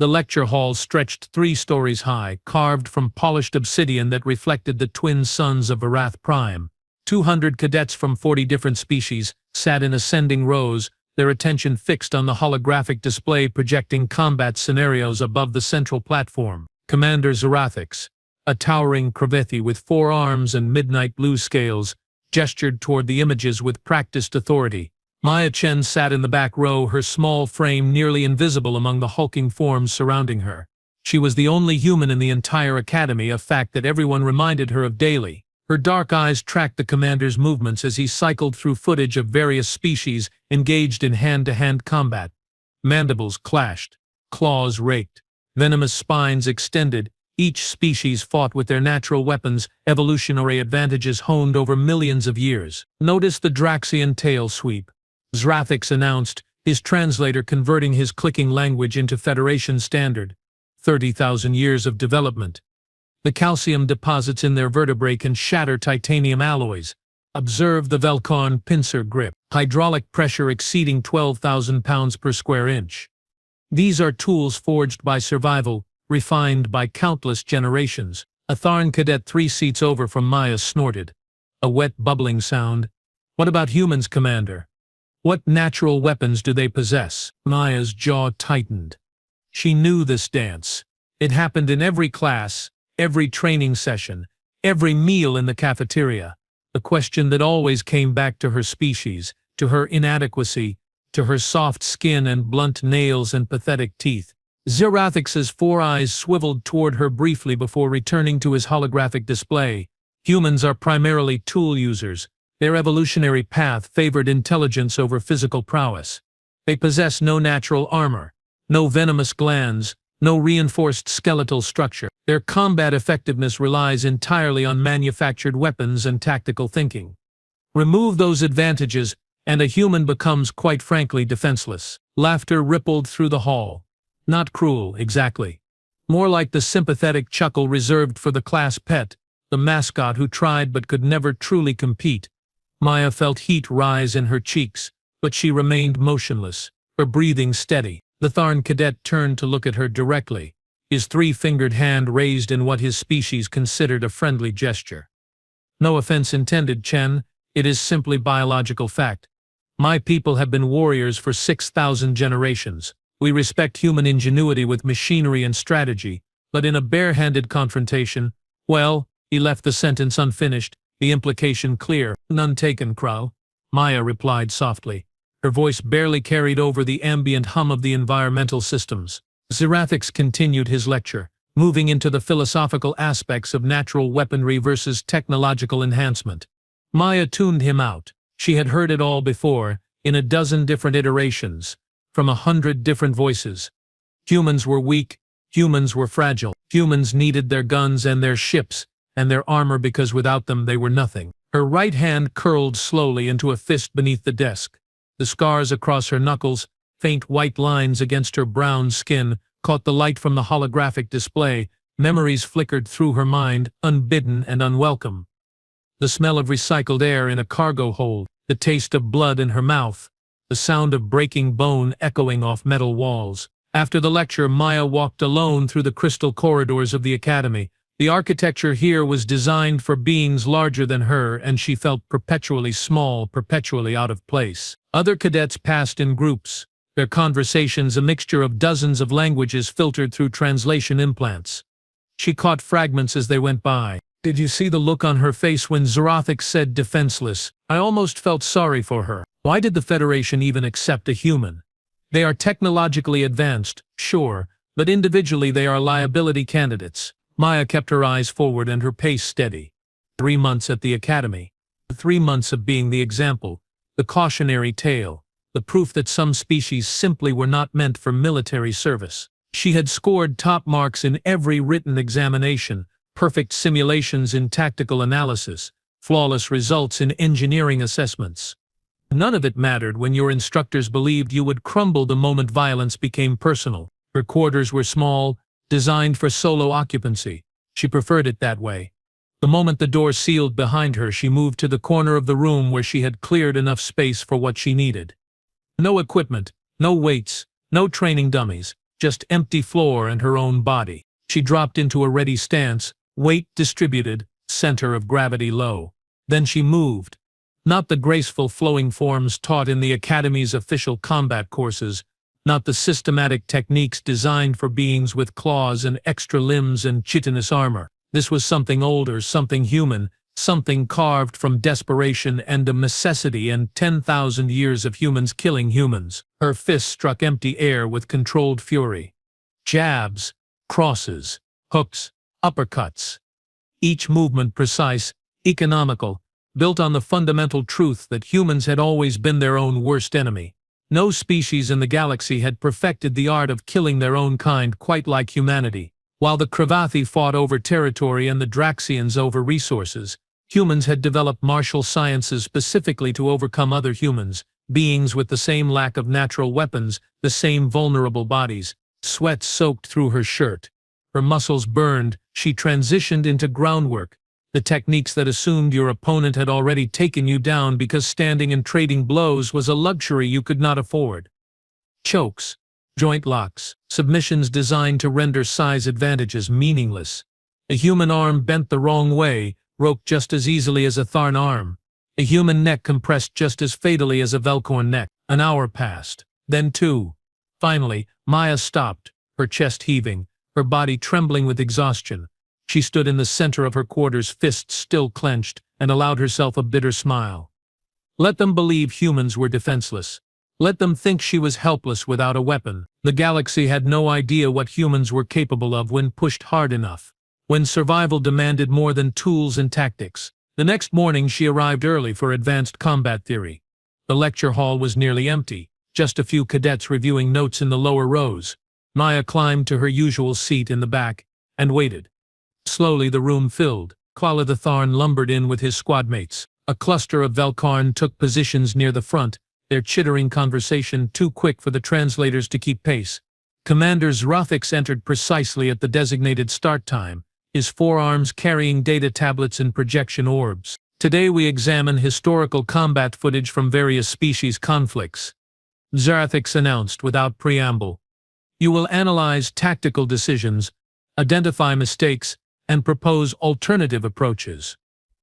The lecture hall stretched 3 stories high, carved from polished obsidian that reflected the twin suns of Varath Prime. 200 cadets from 40 different species sat in ascending rows, their attention fixed on the holographic display projecting combat scenarios above the central platform. Commander Zerathix, a towering Kravethi with 4 arms and midnight blue scales, gestured toward the images with practiced authority. Maya Chen sat in the back row, her small frame nearly invisible among the hulking forms surrounding her. She was the only human in the entire academy, a fact that everyone reminded her of daily. Her dark eyes tracked the commander's movements as he cycled through footage of various species engaged in hand-to-hand combat. Mandibles clashed, claws raked, venomous spines extended. Each species fought with their natural weapons, evolutionary advantages honed over millions of years. "Notice the Draxian tail sweep," Zerathix announced, his translator converting his clicking language into Federation standard. 30,000 years of development. The calcium deposits in their vertebrae can shatter titanium alloys. Observe the Velkarn pincer grip, hydraulic pressure exceeding 12,000 pounds per square inch. These are tools forged by survival, refined by countless generations. A Tharn cadet 3 seats over from Maya snorted. A wet bubbling sound. "What about humans, Commander? What natural weapons do they possess?" Maya's jaw tightened. She knew this dance. It happened in every class, every training session, every meal in the cafeteria. The question that always came back to her species, to her inadequacy, to her soft skin and blunt nails and pathetic teeth. Zerathix's 4 eyes swiveled toward her briefly before returning to his holographic display. Humans are primarily tool users. Their evolutionary path favored intelligence over physical prowess. They possess no natural armor, no venomous glands, no reinforced skeletal structure. Their combat effectiveness relies entirely on manufactured weapons and tactical thinking. Remove those advantages, and a human becomes, quite frankly, defenseless. Laughter rippled through the hall. Not cruel, exactly. More like the sympathetic chuckle reserved for the class pet, the mascot who tried but could never truly compete. Maya felt heat rise in her cheeks, but she remained motionless, her breathing steady. The Tharn cadet turned to look at her directly, his 3-fingered hand raised in what his species considered a friendly gesture. "No offense intended, Chen. It is simply biological fact. My people have been warriors for 6,000 generations. We respect human ingenuity with machinery and strategy, but in a barehanded confrontation, well," he left the sentence unfinished, the implication clear. "None taken, Crow," Maya replied softly. Her voice barely carried over the ambient hum of the environmental systems. Zerathix continued his lecture, moving into the philosophical aspects of natural weaponry versus technological enhancement. Maya tuned him out. She had heard it all before, in a dozen different iterations, from 100 different voices. Humans were weak, humans were fragile, humans needed their guns and their ships, and their armor because without them they were nothing. Her right hand curled slowly into a fist beneath the desk. The scars across her knuckles, faint white lines against her brown skin, caught the light from the holographic display. Memories flickered through her mind, unbidden and unwelcome. The smell of recycled air in a cargo hold, the taste of blood in her mouth, the sound of breaking bone echoing off metal walls. After the lecture, Maya walked alone through the crystal corridors of the academy. The architecture here was designed for beings larger than her, and she felt perpetually small, perpetually out of place. Other cadets passed in groups, their conversations a mixture of dozens of languages filtered through translation implants. She caught fragments as they went by. Did you see the look on her face when Zerathix said defenseless? I almost felt sorry for her. Why did the Federation even accept a human? They are technologically advanced, sure, but individually they are liability candidates. Maya kept her eyes forward and her pace steady. 3 months at the academy. 3 months of being the example, the cautionary tale, the proof that some species simply were not meant for military service. She had scored top marks in every written examination, perfect simulations in tactical analysis, flawless results in engineering assessments. None of it mattered when your instructors believed you would crumble the moment violence became personal. Her quarters were small, designed for solo occupancy. She preferred it that way. The moment the door sealed behind her, she moved to the corner of the room where she had cleared enough space for what she needed. No equipment, no weights, no training dummies, just empty floor and her own body. She dropped into a ready stance, weight distributed, center of gravity low. Then she moved. Not the graceful flowing forms taught in the Academy's official combat courses, not the systematic techniques designed for beings with claws and extra limbs and chitinous armor. This was something older, something human, something carved from desperation and a necessity and 10,000 years of humans killing humans. Her fists struck empty air with controlled fury. Jabs, crosses, hooks, uppercuts. Each movement precise, economical, built on the fundamental truth that humans had always been their own worst enemy. No species in the galaxy had perfected the art of killing their own kind quite like humanity. While the Cravathi fought over territory and the Draxians over resources, humans had developed martial sciences specifically to overcome other humans, beings with the same lack of natural weapons, the same vulnerable bodies. Sweat soaked through her shirt. Her muscles burned. She transitioned into groundwork. The techniques that assumed your opponent had already taken you down because standing and trading blows was a luxury you could not afford. Chokes, joint locks, submissions designed to render size advantages meaningless. A human arm bent the wrong way, broke just as easily as a Tharn arm. A human neck compressed just as fatally as a Velcorn neck. An hour passed. Then two. Finally, Maya stopped, her chest heaving, her body trembling with exhaustion. She stood in the center of her quarters, fists still clenched, and allowed herself a bitter smile. Let them believe humans were defenseless. Let them think she was helpless without a weapon. The galaxy had no idea what humans were capable of when pushed hard enough, when survival demanded more than tools and tactics. The next morning she arrived early for advanced combat theory. The lecture hall was nearly empty, just a few cadets reviewing notes in the lower rows. Maya climbed to her usual seat in the back, and waited. Slowly the room filled. Kvala the Tharn lumbered in with his squadmates. A cluster of Velkarn took positions near the front, their chittering conversation too quick for the translators to keep pace. Commander Zrathix entered precisely at the designated start time, his forearms carrying data tablets and projection orbs. Today we examine historical combat footage from various species conflicts. Zrathix announced without preamble. You will analyze tactical decisions, identify mistakes, and propose alternative approaches.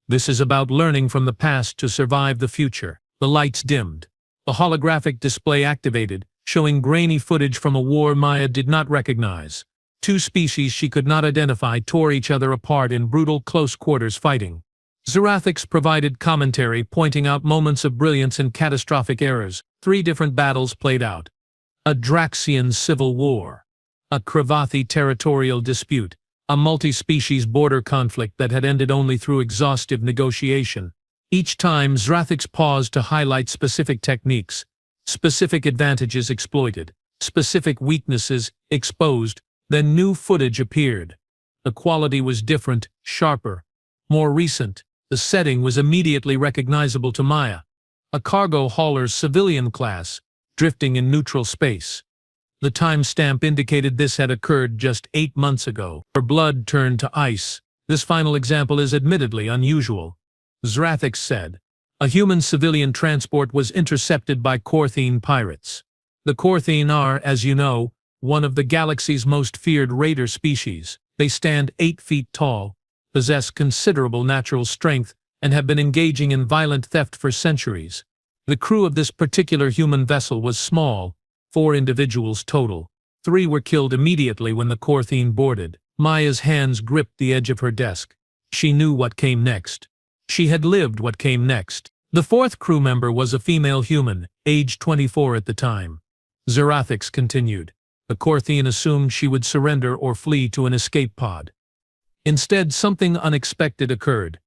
This is about learning from the past to survive the future. The lights dimmed. The holographic display activated, showing grainy footage from a war Maya did not recognize. Two species she could not identify tore each other apart in brutal close-quarters fighting. Zrathix provided commentary pointing out moments of brilliance and catastrophic errors. 3 different battles played out. A Draxian civil war. A Cravathi territorial dispute. A multi-species border conflict that had ended only through exhaustive negotiation. Each time Zrathix paused to highlight specific techniques, specific advantages exploited, specific weaknesses exposed. Then new footage appeared. The quality was different, sharper, more recent. The setting was immediately recognizable to Maya. A cargo hauler's civilian class, drifting in neutral space. The timestamp indicated this had occurred just 8 months ago. Her blood turned to ice. This final example is admittedly unusual. Zrathix said. A human civilian transport was intercepted by Korthine pirates. The Korthine are, as you know, one of the galaxy's most feared raider species. They stand 8 feet tall, possess considerable natural strength, and have been engaging in violent theft for centuries. The crew of this particular human vessel was small, 4 individuals total. 3 were killed immediately when the Korthine boarded. Maya's hands gripped the edge of her desk. She knew what came next. She had lived what came next. The 4th crew member was a female human, aged 24 at the time. Zrathix continued. The Korthine assumed she would surrender or flee to an escape pod. Instead, something unexpected occurred.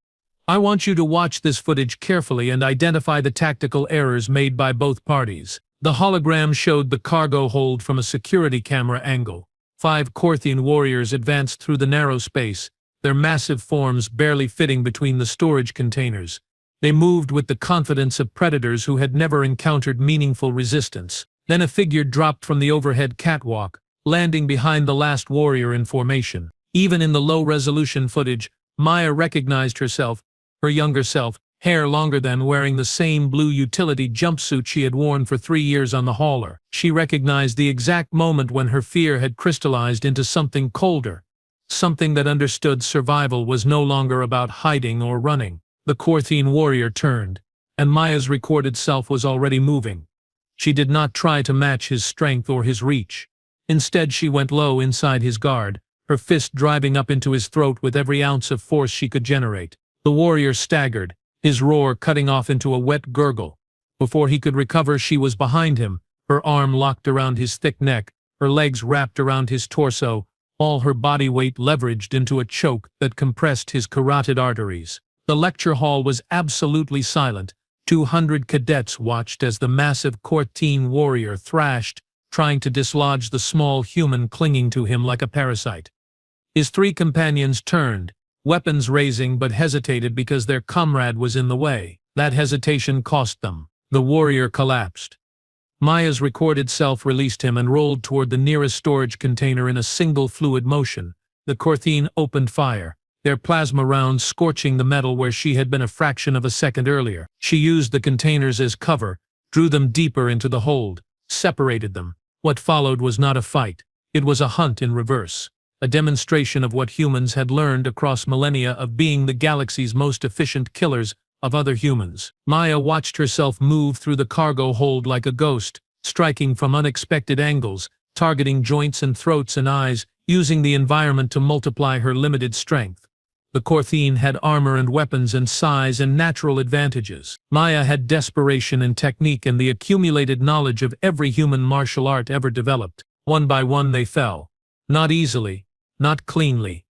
I want you to watch this footage carefully and identify the tactical errors made by both parties. The hologram showed the cargo hold from a security camera angle. 5 Korthine warriors advanced through the narrow space, their massive forms barely fitting between the storage containers. They moved with the confidence of predators who had never encountered meaningful resistance. Then a figure dropped from the overhead catwalk, landing behind the last warrior in formation. Even in the low-resolution footage, Maya recognized herself, her younger self, hair longer than, wearing the same blue utility jumpsuit she had worn for 3 years on the hauler. She recognized the exact moment when her fear had crystallized into something colder, something that understood survival was no longer about hiding or running. The Korthine warrior turned, and Maya's recorded self was already moving. She did not try to match his strength or his reach. Instead, she went low inside his guard, her fist driving up into his throat with every ounce of force she could generate. The warrior staggered, his roar cutting off into a wet gurgle. Before he could recover, she was behind him, her arm locked around his thick neck, her legs wrapped around his torso, all her body weight leveraged into a choke that compressed his carotid arteries. The lecture hall was absolutely silent. 200 cadets watched as the massive Korthine warrior thrashed, trying to dislodge the small human clinging to him like a parasite. His 3 companions turned, weapons raising, but hesitated because their comrade was in the way. That hesitation cost them. The warrior collapsed. Maya's recorded self released him and rolled toward the nearest storage container in a single fluid motion. The Korthine opened fire, their plasma rounds scorching the metal where she had been a fraction of a second earlier. She used the containers as cover, drew them deeper into the hold, separated them. What followed was not a fight. It was a hunt in reverse, a demonstration of what humans had learned across millennia of being the galaxy's most efficient killers of other humans. Maya watched herself move through the cargo hold like a ghost, striking from unexpected angles, targeting joints and throats and eyes, using the environment to multiply her limited strength. The Korthine had armor and weapons and size and natural advantages. Maya had desperation and technique and the accumulated knowledge of every human martial art ever developed. One by one they fell. Not easily, not cleanly,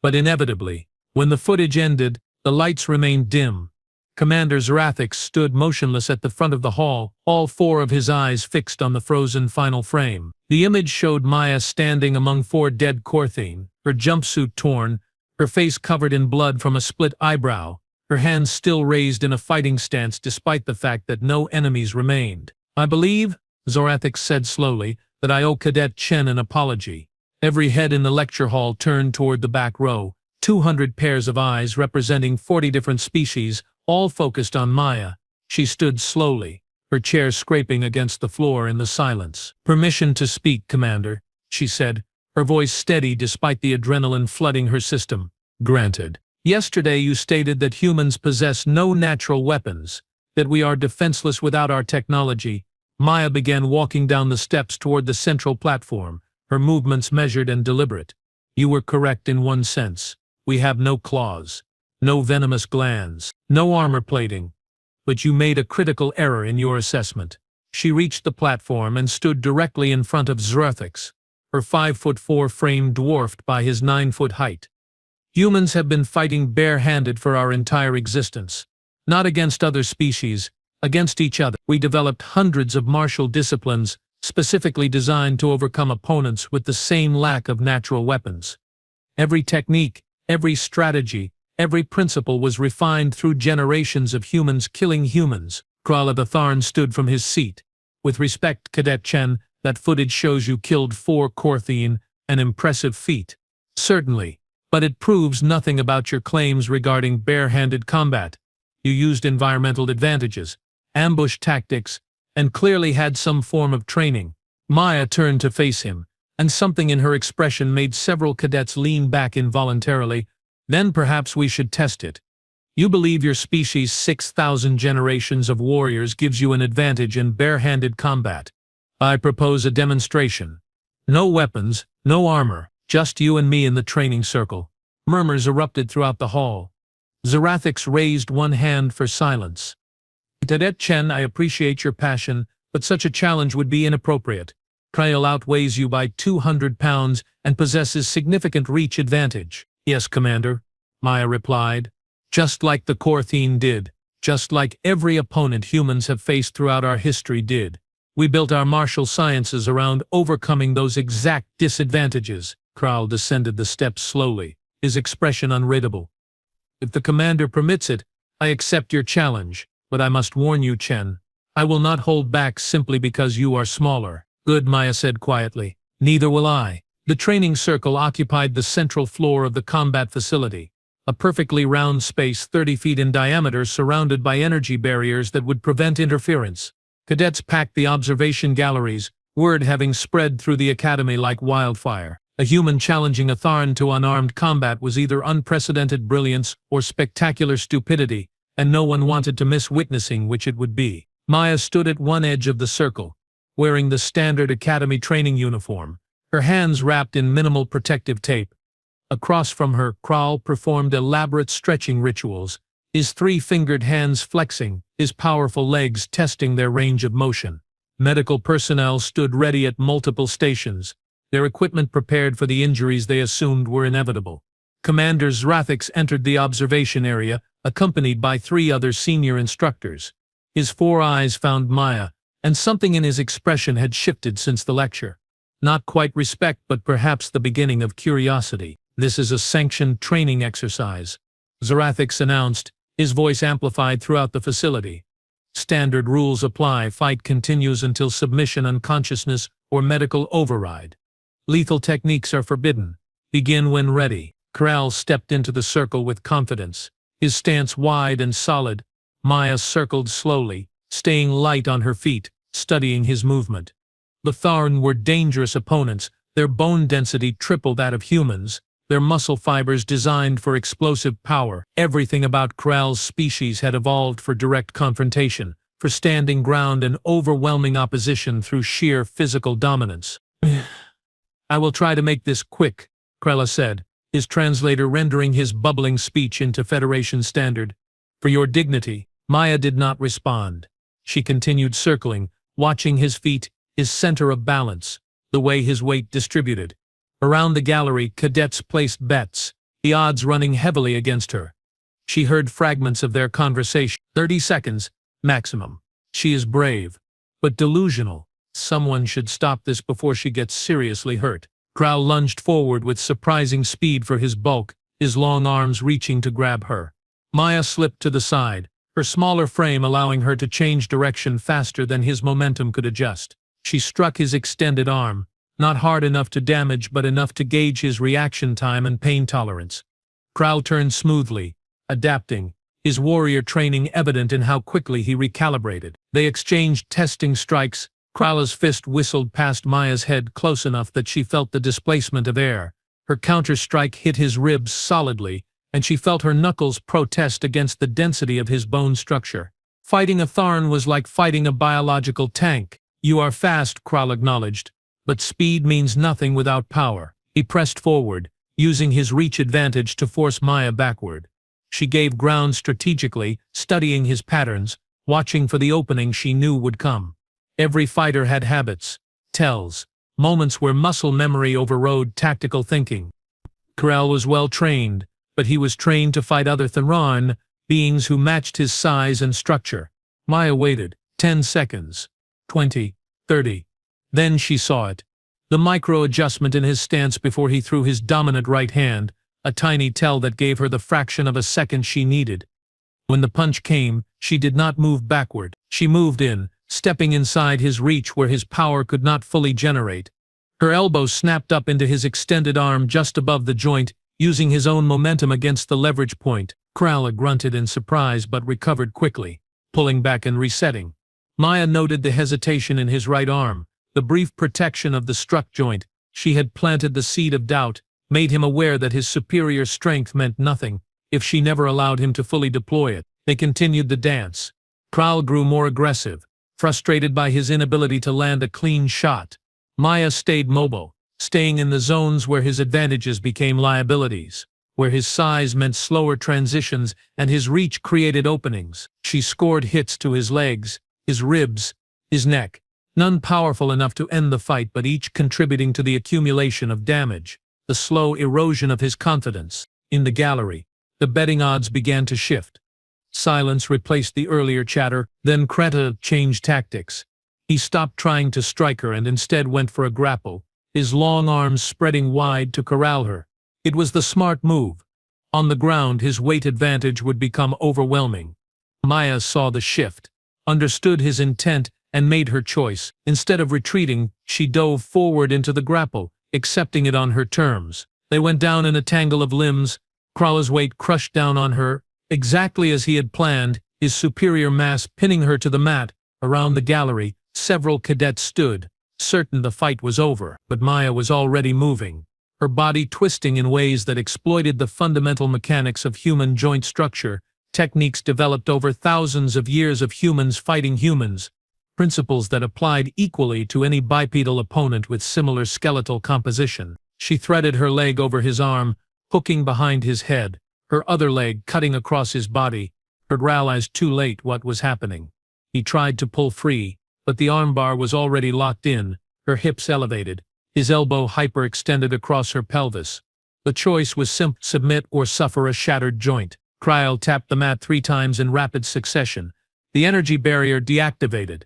but inevitably. When the footage ended, the lights remained dim. Commander Zarathix stood motionless at the front of the hall, all 4 of his eyes fixed on the frozen final frame. The image showed Maya standing among 4 dead Korthine, her jumpsuit torn, her face covered in blood from a split eyebrow, her hands still raised in a fighting stance despite the fact that no enemies remained. "I believe," Zarathix said slowly, "that I owe Cadet Chen an apology." Every head in the lecture hall turned toward the back row, 200 pairs of eyes representing 40 different species, all focused on Maya. She stood slowly, her chair scraping against the floor in the silence. "Permission to speak, Commander," she said, her voice steady despite the adrenaline flooding her system. "Granted. Yesterday you stated that humans possess no natural weapons, that we are defenseless without our technology." Maya began walking down the steps toward the central platform, her movements measured and deliberate. "You were correct in one sense. We have no claws, no venomous glands, no armor plating. But you made a critical error in your assessment." She reached the platform and stood directly in front of Zarathix, her 5'4" frame dwarfed by his 9-foot height. "Humans have been fighting barehanded for our entire existence. Not against other species, against each other. We developed hundreds of martial disciplines, specifically designed to overcome opponents with the same lack of natural weapons. Every technique, every strategy, every principle was refined through generations of humans killing humans." Krala the Tharn stood from his seat. "With respect, Cadet Chen, that footage shows you killed 4 Korthine, an impressive feat." "Certainly, but it proves nothing about your claims regarding barehanded combat. You used environmental advantages, ambush tactics, and clearly had some form of training." Maya turned to face him, and something in her expression made several cadets lean back involuntarily. "Then perhaps we should test it. You believe your species' 6,000 generations of warriors gives you an advantage in barehanded combat. I propose a demonstration. No weapons, no armor, just you and me in the training circle." Murmurs erupted throughout the hall. Zarathix raised one hand for silence. "Cadet Chen, I appreciate your passion, but such a challenge would be inappropriate. Krail outweighs you by 200 pounds and possesses significant reach advantage." "Yes, Commander," Maya replied. "Just like the Korthine did, just like every opponent humans have faced throughout our history did. We built our martial sciences around overcoming those exact disadvantages." Krail descended the steps slowly, his expression unreadable. "If the Commander permits it, I accept your challenge, but I must warn you, Chen. I will not hold back simply because you are smaller." "Good," Maya said quietly. "Neither will I." The training circle occupied the central floor of the combat facility, a a perfectly round space 30 feet in diameter surrounded by energy barriers that would prevent interference. Cadets packed the observation galleries, word having spread through the academy like wildfire. A human challenging a Tharn to unarmed combat was either unprecedented brilliance or spectacular stupidity, and no one wanted to miss witnessing which it would be. Maya stood at one edge of the circle, wearing the standard academy training uniform, her hands wrapped in minimal protective tape. Across from her, Kral performed elaborate stretching rituals, his three-fingered hands flexing, his powerful legs testing their range of motion. Medical personnel stood ready at multiple stations, their equipment prepared for the injuries they assumed were inevitable. Commander Zrathix entered the observation area, accompanied by 3 other senior instructors. His 4 eyes found Maya, and something in his expression had shifted since the lecture. Not quite respect, but perhaps the beginning of curiosity. "This is a sanctioned training exercise," Zrathix announced, his voice amplified throughout the facility. "Standard rules apply. Fight continues until submission, unconsciousness, or medical override. Lethal techniques are forbidden. Begin when ready." Kral stepped into the circle with confidence, his stance wide and solid. Maya circled slowly, staying light on her feet, studying his movement. The Tharn were dangerous opponents, their bone density triple that of humans, their muscle fibers designed for explosive power. Everything about Kral's species had evolved for direct confrontation, for standing ground and overwhelming opposition through sheer physical dominance. "I will try to make this quick," Krella said, his translator rendering his bubbling speech into Federation standard. "For your dignity." Maya did not respond. She continued circling, watching his feet, his center of balance, the way his weight distributed. Around the gallery, cadets placed bets, the odds running heavily against her. She heard fragments of their conversation. 30 seconds, maximum. "She is brave, but delusional. Someone should stop this before she gets seriously hurt." Kral lunged forward with surprising speed for his bulk, his long arms reaching to grab her. Maya slipped to the side, her smaller frame allowing her to change direction faster than his momentum could adjust. She struck his extended arm, not hard enough to damage but enough to gauge his reaction time and pain tolerance. Kral turned smoothly, adapting, his warrior training evident in how quickly he recalibrated. They exchanged testing strikes. Krala's fist whistled past Maya's head close enough that she felt the displacement of air. Her counter-strike hit his ribs solidly, and she felt her knuckles protest against the density of his bone structure. Fighting a Tharn was like fighting a biological tank. "You are fast," Kral acknowledged, "but speed means nothing without power." He pressed forward, using his reach advantage to force Maya backward. She gave ground strategically, studying his patterns, watching for the opening she knew would come. Every fighter had habits, tells, moments where muscle memory overrode tactical thinking. Kral was well trained, but he was trained to fight other Tharn, beings who matched his size and structure. Maya waited. 10 seconds. 20. 30. Then she saw it. The micro-adjustment in his stance before he threw his dominant right hand, a tiny tell that gave her the fraction of a second she needed. When the punch came, she did not move backward. She moved in, stepping inside his reach where his power could not fully generate. Her elbow snapped up into his extended arm just above the joint, using his own momentum against the leverage point. Kral grunted in surprise but recovered quickly, pulling back and resetting. Maya noted the hesitation in his right arm, the brief protection of the struck joint. She had planted the seed of doubt, made him aware that his superior strength meant nothing if she never allowed him to fully deploy it. They continued the dance. Kral grew more aggressive, frustrated by his inability to land a clean shot. Maya stayed mobile, staying in the zones where his advantages became liabilities, where his size meant slower transitions and his reach created openings. She scored hits to his legs, his ribs, his neck, none powerful enough to end the fight but each contributing to the accumulation of damage, the slow erosion of his confidence. In the gallery, the betting odds began to shift. Silence replaced the earlier chatter, then Kreta changed tactics. He stopped trying to strike her and instead went for a grapple, his long arms spreading wide to corral her. It was the smart move. On the ground, his weight advantage would become overwhelming. Maya saw the shift, understood his intent, and made her choice. Instead of retreating, she dove forward into the grapple, accepting it on her terms. They went down in a tangle of limbs, Krala's weight crushed down on her, exactly as he had planned, his superior mass pinning her to the mat. Around the gallery, several cadets stood, certain the fight was over, but Maya was already moving, her body twisting in ways that exploited the fundamental mechanics of human joint structure, techniques developed over thousands of years of humans fighting humans, principles that applied equally to any bipedal opponent with similar skeletal composition. She threaded her leg over his arm, hooking behind his head, her other leg cutting across his body. But realized too late what was happening. He tried to pull free, but the armbar was already locked in, her hips elevated, his elbow hyperextended across her pelvis. The choice was simple: submit or suffer a shattered joint. Kryle tapped the mat 3 times in rapid succession. The energy barrier deactivated.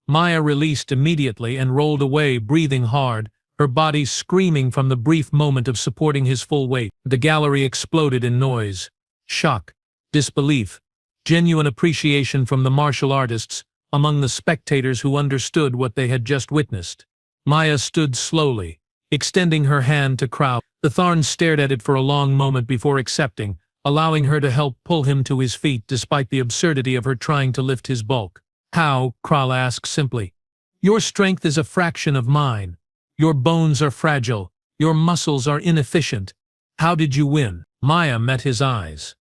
Maya released immediately and rolled away, breathing hard, her body screaming from the brief moment of supporting his full weight. The gallery exploded in noise. Shock, disbelief, genuine appreciation from the martial artists, among the spectators who understood what they had just witnessed. Maya stood slowly, extending her hand to Kryle. The Tharn stared at it for a long moment before accepting, allowing her to help pull him to his feet despite the absurdity of her trying to lift his bulk. How? Kryle asked simply. Your strength is a fraction of mine. Your bones are fragile. Your muscles are inefficient. How did you win? Maya met his eyes.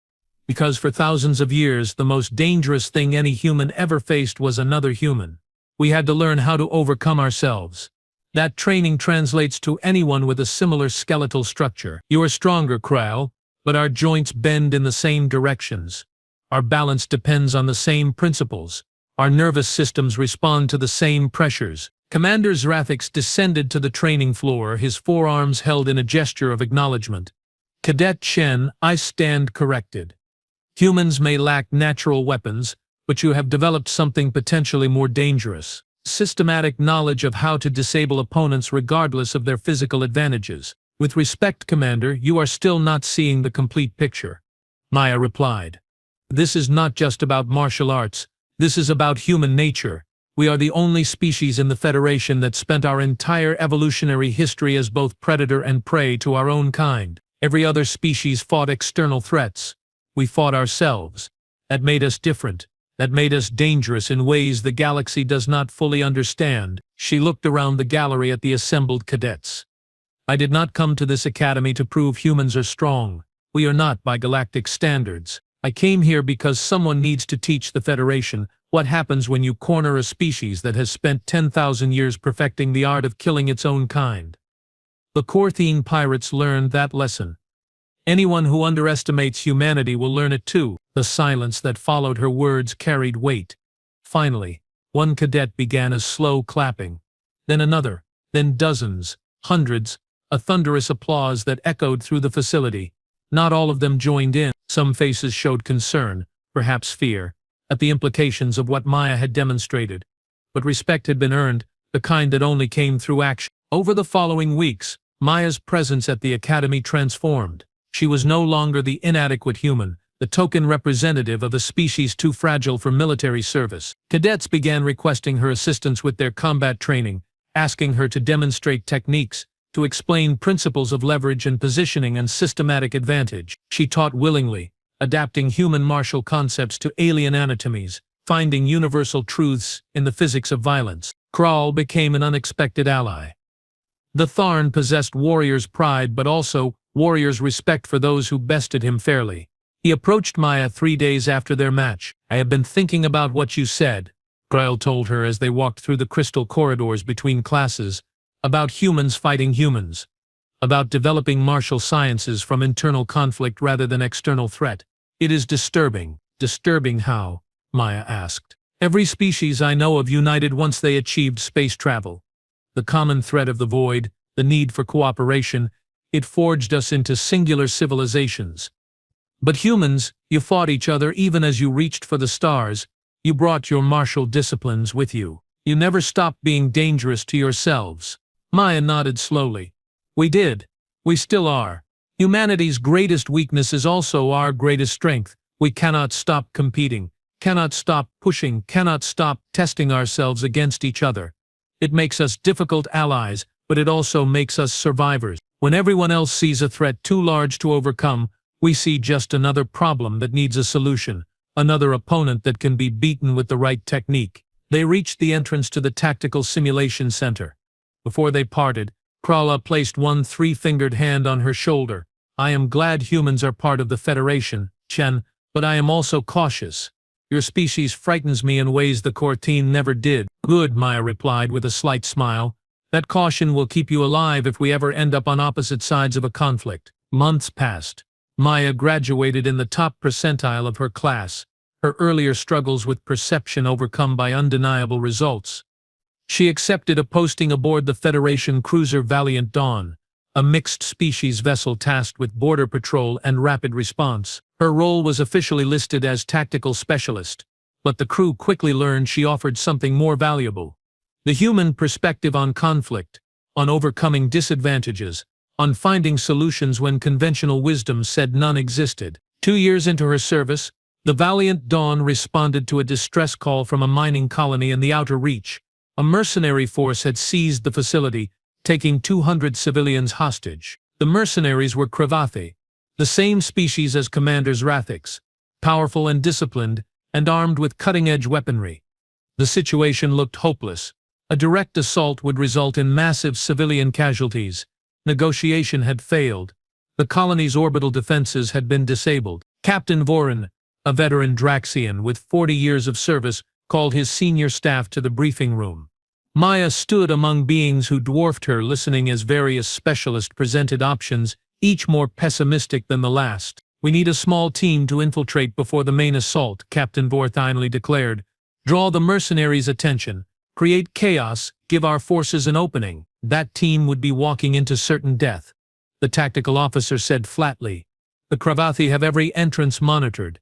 Because for thousands of years, the most dangerous thing any human ever faced was another human. We had to learn how to overcome ourselves. That training translates to anyone with a similar skeletal structure. You are stronger, Kryle, but our joints bend in the same directions. Our balance depends on the same principles. Our nervous systems respond to the same pressures. Commander Zrathix descended to the training floor, his forearms held in a gesture of acknowledgement. Cadet Chen, I stand corrected. Humans may lack natural weapons, but you have developed something potentially more dangerous. Systematic knowledge of how to disable opponents regardless of their physical advantages. With respect, Commander, you are still not seeing the complete picture. Maya replied. This is not just about martial arts. This is about human nature. We are the only species in the Federation that spent our entire evolutionary history as both predator and prey to our own kind. Every other species fought external threats. We fought ourselves. That made us different. That made us dangerous in ways the galaxy does not fully understand. She looked around the gallery at the assembled cadets. I did not come to this academy to prove humans are strong. We are not by galactic standards. I came here because someone needs to teach the Federation what happens when you corner a species that has spent 10,000 years perfecting the art of killing its own kind. The Korthine pirates learned that lesson. Anyone who underestimates humanity will learn it too. The silence that followed her words carried weight. Finally, one cadet began a slow clapping. Then another, then dozens, hundreds, a thunderous applause that echoed through the facility. Not all of them joined in. Some faces showed concern, perhaps fear, at the implications of what Maya had demonstrated. But respect had been earned, the kind that only came through action. Over the following weeks, Maya's presence at the academy transformed. She was no longer the inadequate human, the token representative of a species too fragile for military service. Cadets began requesting her assistance with their combat training, asking her to demonstrate techniques, to explain principles of leverage and positioning and systematic advantage. She taught willingly, adapting human martial concepts to alien anatomies, finding universal truths in the physics of violence. Krall became an unexpected ally. The Tharn possessed warrior's pride but also warrior's respect for those who bested him fairly. He approached Maya 3 days after their match. I have been thinking about what you said, Krall told her as they walked through the crystal corridors between classes, about humans fighting humans, about developing martial sciences from internal conflict rather than external threat. It is disturbing. Disturbing how? Maya asked. Every species I know of united once they achieved space travel. The common thread of the void, the need for cooperation, it forged us into singular civilizations. But humans, you fought each other even as you reached for the stars. You brought your martial disciplines with you. You never stopped being dangerous to yourselves. Maya nodded slowly. We did. We still are. Humanity's greatest weakness is also our greatest strength. We cannot stop competing, cannot stop pushing, cannot stop testing ourselves against each other. It makes us difficult allies, but it also makes us survivors. When everyone else sees a threat too large to overcome, We see just another problem that needs a solution, another opponent that can be beaten with the right technique. They reached the entrance to the Tactical Simulation Center. Before they parted, Krala placed one three-fingered hand on her shoulder. I am glad humans are part of the Federation, Chen, but I am also cautious. Your species frightens me in ways the core team never did. Good, Maya replied with a slight smile. That caution will keep you alive if we ever end up on opposite sides of a conflict. Months passed. Maya graduated in the top percentile of her class, her earlier struggles with perception overcome by undeniable results. She accepted a posting aboard the Federation cruiser Valiant Dawn, a mixed-species vessel tasked with border patrol and rapid response. Her role was officially listed as tactical specialist, but the crew quickly learned she offered something more valuable: the human perspective on conflict, on overcoming disadvantages, on finding solutions when conventional wisdom said none existed. 2 years into her service, the Valiant Dawn responded to a distress call from a mining colony in the Outer Reach. A mercenary force had seized the facility, taking 200 civilians hostage. The mercenaries were Cravathi, the same species as Commanders Rathix, powerful and disciplined, and armed with cutting-edge weaponry. The situation looked hopeless. A direct assault would result in massive civilian casualties. Negotiation had failed. The colony's orbital defenses had been disabled. Captain Vorin, a veteran Draxian with 40 years of service, called his senior staff to the briefing room. Maya stood among beings who dwarfed her, listening as various specialists presented options, each more pessimistic than the last. We need a small team to infiltrate before the main assault, Captain Vor finally declared. Draw the mercenaries' attention, create chaos, give our forces an opening. That team would be walking into certain death, the tactical officer said flatly. The Cravathi have every entrance monitored.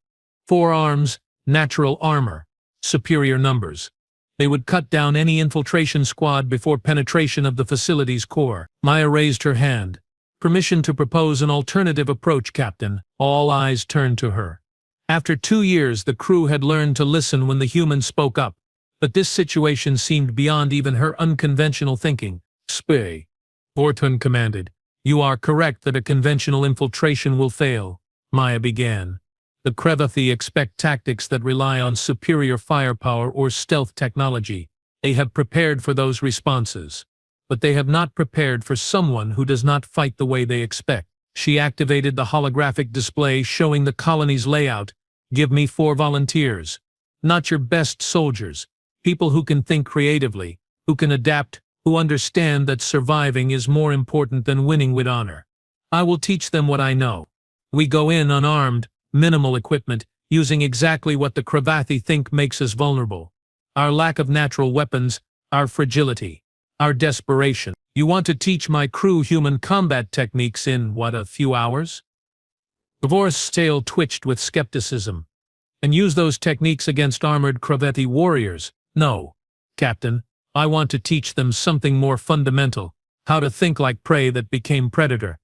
4 arms, natural armor, superior numbers. They would cut down any infiltration squad before penetration of the facility's core. Maya raised her hand. Permission to propose an alternative approach, Captain. All eyes turned to her. After 2 years, the crew had learned to listen when the humans spoke up, but this situation seemed beyond even her unconventional thinking. Spay, Vortun commanded. You are correct that a conventional infiltration will fail, Maya began. The Cravathi expect tactics that rely on superior firepower or stealth technology. They have prepared for those responses, but they have not prepared for someone who does not fight the way they expect. She activated the holographic display showing the colony's layout. Give me 4 volunteers. Not your best soldiers. People who can think creatively, who can adapt, who understand that surviving is more important than winning with honor. I will teach them what I know. We go in unarmed, minimal equipment, using exactly what the Cravathi think makes us vulnerable. Our lack of natural weapons, our fragility, our desperation. You want to teach my crew human combat techniques in, what, a few hours? Gavor's tail twitched with skepticism. And use those techniques against armored Cravathi warriors? No, Captain. I want to teach them something more fundamental. How to think like prey that became predator.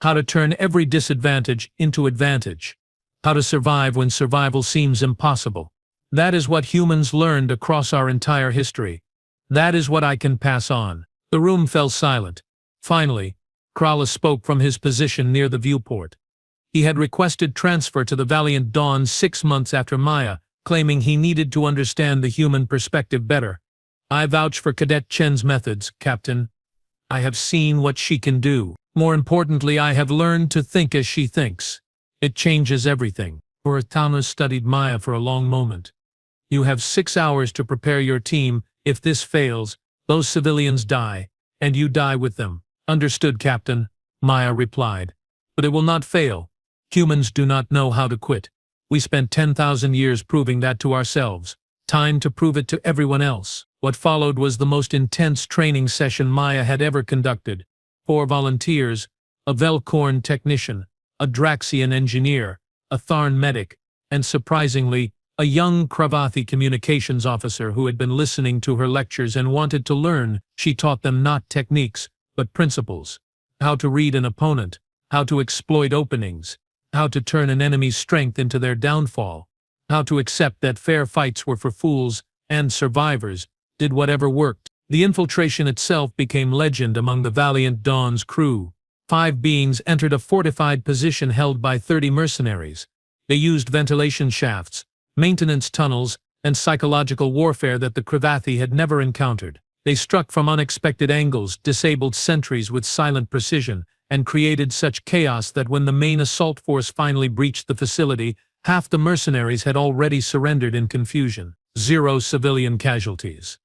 How to turn every disadvantage into advantage. How to survive when survival seems impossible. That is what humans learned across our entire history. That is what I can pass on. The room fell silent. Finally, Krala spoke from his position near the viewport. He had requested transfer to the Valiant Dawn 6 months after Maya, claiming he needed to understand the human perspective better. I vouch for Cadet Chen's methods, Captain. I have seen what she can do. More importantly, I have learned to think as she thinks. It changes everything. Vortana studied Maya for a long moment. You have 6 hours to prepare your team. If this fails, those civilians die, and you die with them. Understood, Captain, Maya replied. But it will not fail. Humans do not know how to quit. We spent 10,000 years proving that to ourselves. Time to prove it to everyone else. What followed was the most intense training session Maya had ever conducted. 4 volunteers, a Velkorn technician, a Draxian engineer, a Tharn medic, and surprisingly, a young Cravathi communications officer who had been listening to her lectures and wanted to learn. She taught them not techniques, but principles. How to read an opponent, how to exploit openings, how to turn an enemy's strength into their downfall, how to accept that fair fights were for fools, and survivors did whatever worked. The infiltration itself became legend among the Valiant Dawn's crew. 5 beings entered a fortified position held by 30 mercenaries. They used ventilation shafts, maintenance tunnels, and psychological warfare that the Cravathi had never encountered. They struck from unexpected angles, disabled sentries with silent precision, and created such chaos that when the main assault force finally breached the facility, half the mercenaries had already surrendered in confusion. 0 civilian casualties.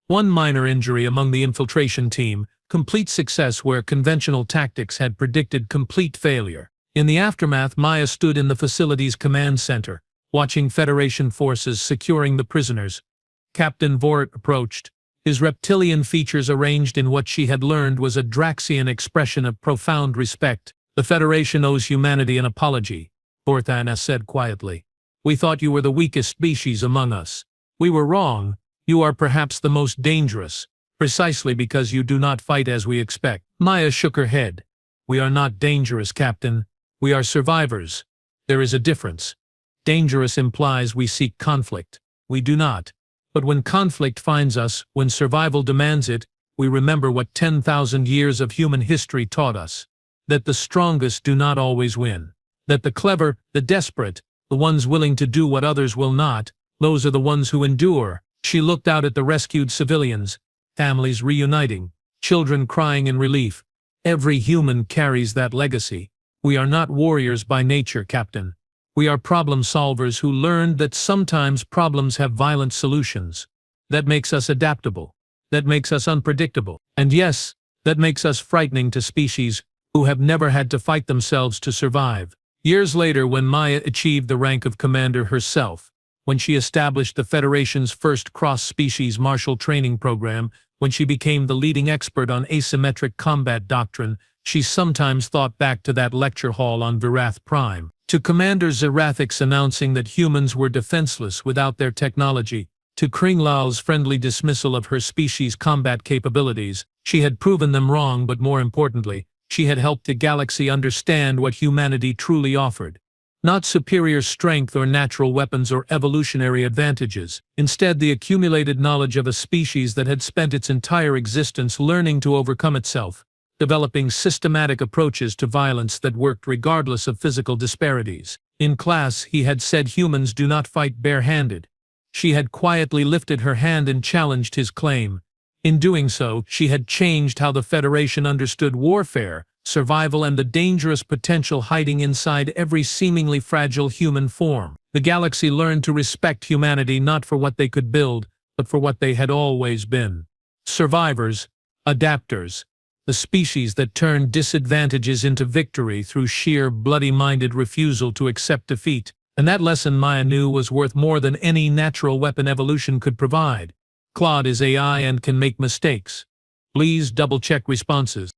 1 minor injury among the infiltration team, complete success where conventional tactics had predicted complete failure. In the aftermath, Maya stood in the facility's command center, watching Federation forces securing the prisoners. Captain Vorit approached, his reptilian features arranged in what she had learned was a Draxian expression of profound respect. "The Federation owes humanity an apology," Vorthana said quietly. "We thought you were the weakest species among us. We were wrong. You are perhaps the most dangerous, precisely because you do not fight as we expect." Maya shook her head. "We are not dangerous, Captain. We are survivors. There is a difference. Dangerous implies we seek conflict. We do not. But when conflict finds us, when survival demands it, we remember what 10,000 years of human history taught us. That the strongest do not always win. That the clever, the desperate, the ones willing to do what others will not, those are the ones who endure." She looked out at the rescued civilians, families reuniting, children crying in relief. Every human carries that legacy. We are not warriors by nature, Captain. We are problem solvers who learned that sometimes problems have violent solutions. That makes us adaptable. That makes us unpredictable. And yes, that makes us frightening to species who have never had to fight themselves to survive. Years later, when Maya achieved the rank of commander herself, when she established the Federation's first cross-species martial training program, when she became the leading expert on asymmetric combat doctrine, she sometimes thought back to that lecture hall on Virath Prime, to Commander Zerathix announcing that humans were defenseless without their technology, to Kringlal's friendly dismissal of her species' combat capabilities. She had proven them wrong, but more importantly, she had helped the galaxy understand what humanity truly offered. Not superior strength or natural weapons or evolutionary advantages. Instead, the accumulated knowledge of a species that had spent its entire existence learning to overcome itself, developing systematic approaches to violence that worked regardless of physical disparities. In class, he had said humans do not fight barehanded. She had quietly lifted her hand and challenged his claim. In doing so, she had changed how the Federation understood warfare, survival, and the dangerous potential hiding inside every seemingly fragile human form. The galaxy learned to respect humanity not for what they could build, but for what they had always been. Survivors, adapters, the species that turned disadvantages into victory through sheer bloody-minded refusal to accept defeat. And that lesson, Maya knew, was worth more than any natural weapon evolution could provide. Claude is AI and can make mistakes. Please double-check responses.